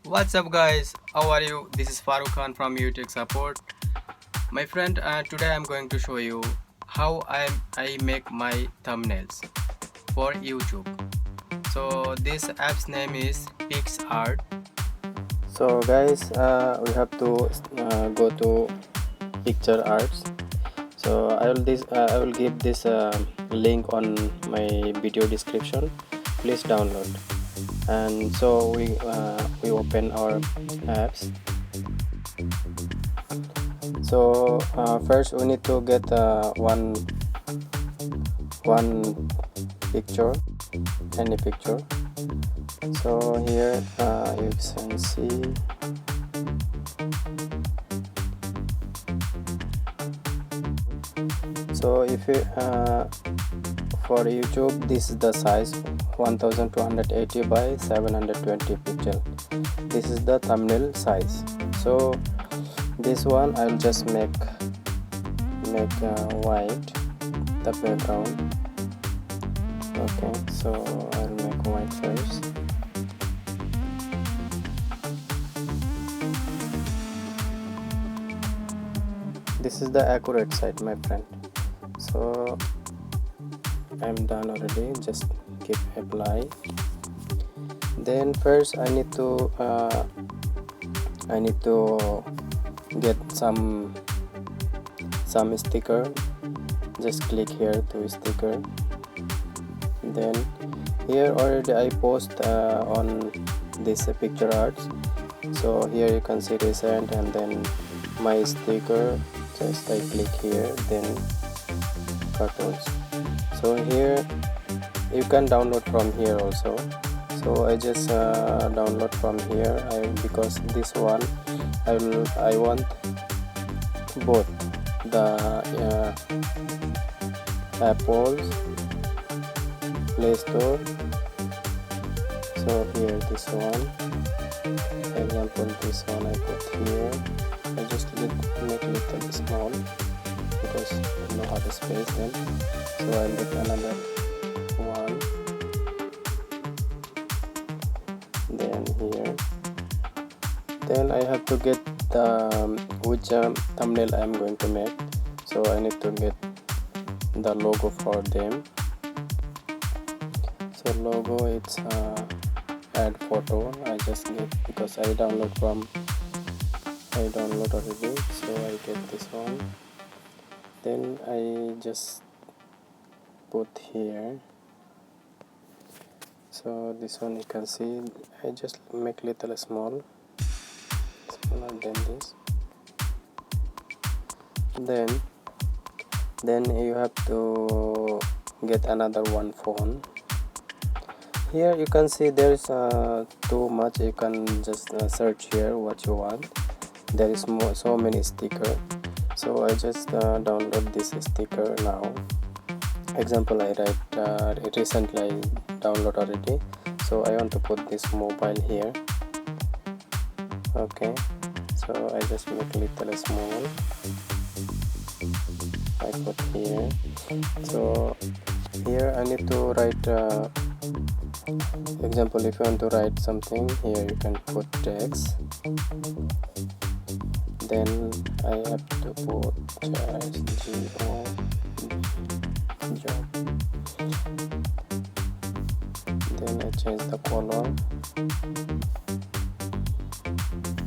What's up guys, how are you? This is Farooq Khan from UAE Support. My friend, today I'm going to show you how I make my thumbnails for YouTube. So this app's name is PicsArt. So guys, we have to go to picture arts. So I will give this link on my video description. Please download. And so we open our apps. So first we need to get one picture, any picture. So here you can see so if you for YouTube this is the size 1280 by 720 pixel. This is the thumbnail size. So this one I'll just make white the background. Okay, so I'll make white first. This is the accurate side, my friend. So I'm done already, just keep apply. Then first I need to get some sticker. Just click here to sticker. Then here already I post on this picture arts. So here you can see recent and then my sticker. Just I click here, then cartoons. So here you can download from here also. So I just download from here because this one I want both the Apple's Play Store. So here this one, example this one I put here. I just make it little small because I don't have the space then. So I'll make another one. Then here. Then I have to get which thumbnail I'm going to make. So I need to get the logo for them. So logo, it's add photo. I just get because I download already. So I get this one. Then I just put here. So this one you can see I just make little smaller than this. Then you have to get another one phone. Here you can see there's too much. You can just search here what you want. There is so many sticker. So I just download this sticker now. Example I write recently I download already. So I want to put this mobile here. Okay, so I just make little small. I put here. So here I need to write example, if you want to write something here you can put text. Then I have to put job. Then I change the color.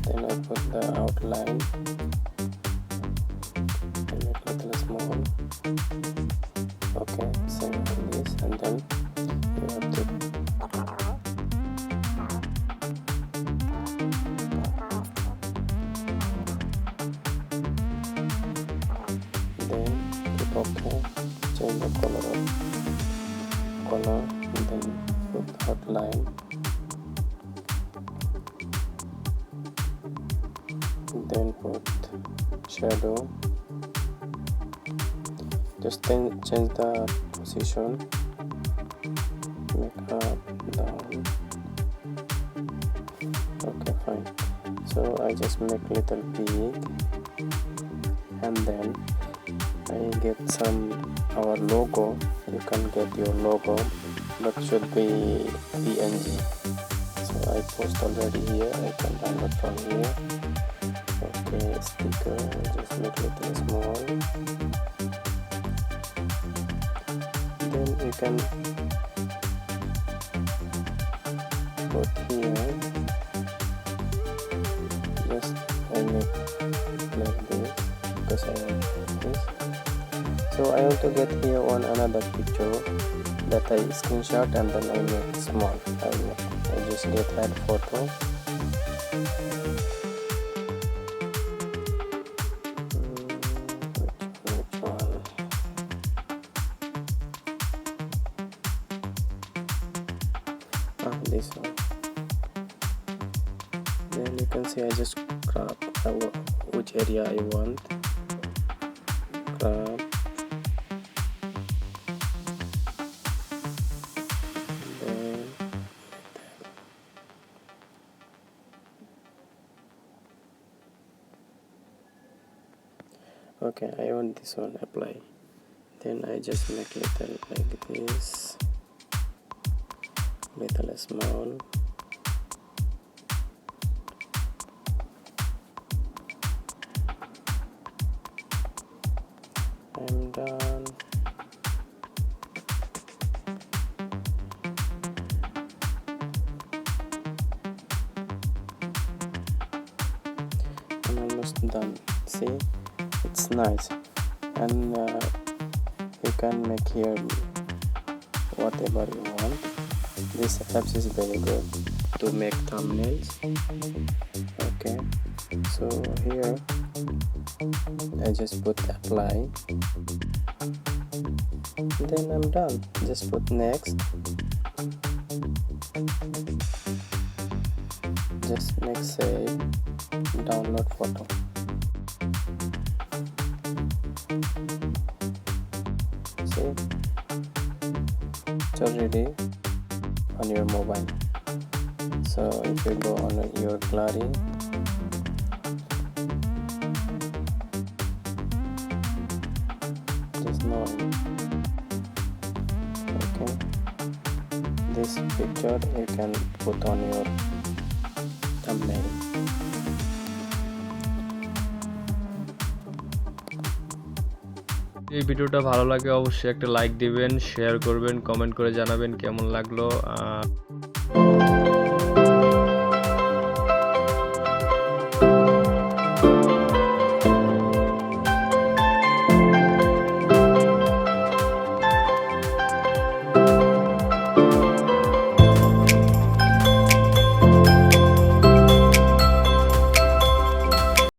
Then I put the outline. I make little small. Okay, same like this, and then you have to click OK, change the color and then put outline, then put shadow. Just change the position, make up, down. Okay, fine. So I just make little pig, and then I get our logo. You can get your logo, but should be PNG. So I post already here. I can download from here. Okay, sticker, just make it little small. Then you can put here. Just I make like this because I want this. So I also get here one another picture that I screenshot and then I make small. I just get that photo. Which one? This one. Then you can see I just crop which area I want. Crop. Then okay, I want this one. Apply. Then I just make little like this, little small. I'm done. I'm almost done. See, it's nice, and you can make here whatever you want. This apps is very good to make thumbnails. Okay, so here I just put apply, then I'm done. Just put next, just next save, download photo. See, it's already on your mobile. So if you go on your gallery, just know, okay, this picture you can put on your thumbnail. এই ভিডিওটা ভালো লাগে অবশ্যই একটা like দিবেন, share করবেন, comment করে জানাবেন কেমন লাগলো।